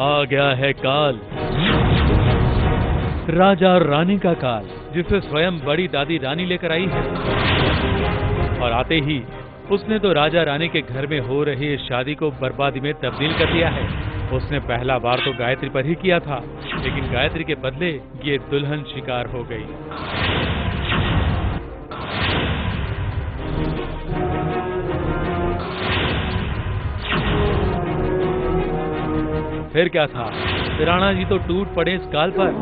आ गया है काल, राजा और रानी का काल, जिसे स्वयं बड़ी दादी रानी लेकर आई है। और आते ही उसने तो राजा रानी के घर में हो रही इस शादी को बर्बादी में तब्दील कर दिया है। उसने पहला वार तो गायत्री पर ही किया था, लेकिन गायत्री के बदले ये दुल्हन शिकार हो गई। फिर क्या था, राणा जी तो टूट पड़े इस काल पर,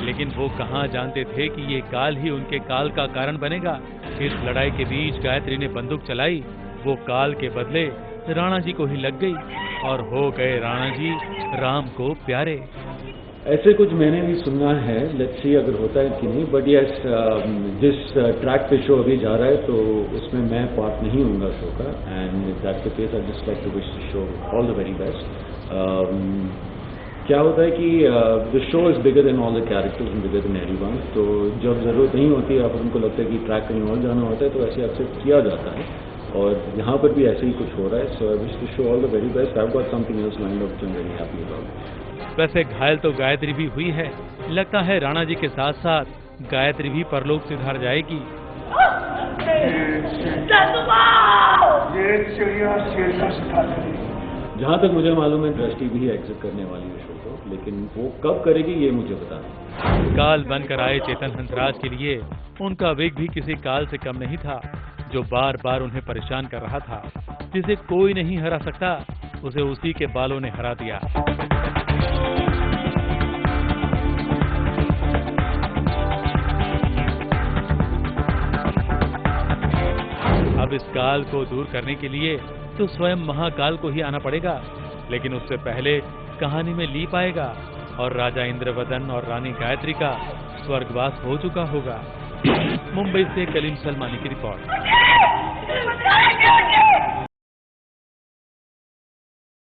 लेकिन वो कहां जानते थे कि ये काल ही उनके काल का कारण बनेगा। इस लड़ाई के बीच गायत्री ने बंदूक चलाई, वो काल के बदले राणा जी को ही लग गई और हो गए राणा जी राम को प्यारे। ऐसे कुछ मैंने भी सुना है, लेट्स सी अगर होता है कि नहीं, बट यस जिस ट्रैक पे शो अभी जा रहा है तो उसमें मैं पार्ट नहीं हूँगा शो का, and that's the case. I just like to wish the show all the very best. क्या होता है कि the show is bigger than all the characters and bigger than everyone, तो जब जरूरत नहीं होती है, अगर उनको लगता है कि ट्रैक कहीं और जाना होता है तो ऐसे एक्सेप्ट किया जाता है, और यहाँ पर भी ऐसे ही कुछ हो रहा है। So I wish the show all the very best. I have got something else lined up which I am very happy about. वैसे घायल तो गायत्री भी हुई है, लगता है राणा जी के साथ साथ गायत्री भी परलोक सिधार जाएगी। जहाँ तक मुझे मालूम है दृष्टि भी एग्जिट करने वाली है शो को, लेकिन वो कब करेगी ये मुझे पता नहीं। काल बनकर आए चेतन हंसराज के लिए उनका विग भी किसी काल से कम नहीं था, जो बार बार उन्हें परेशान कर रहा था। जिसे कोई नहीं हरा सकता, उसे उसी के बालों ने हरा दिया। अब इस काल को दूर करने के लिए तो स्वयं महाकाल को ही आना पड़ेगा, लेकिन उससे पहले कहानी में लीप आएगा और राजा इंद्रवदन और रानी गायत्री का स्वर्गवास हो चुका होगा। मुंबई से कलीम सलमानी की रिपोर्ट।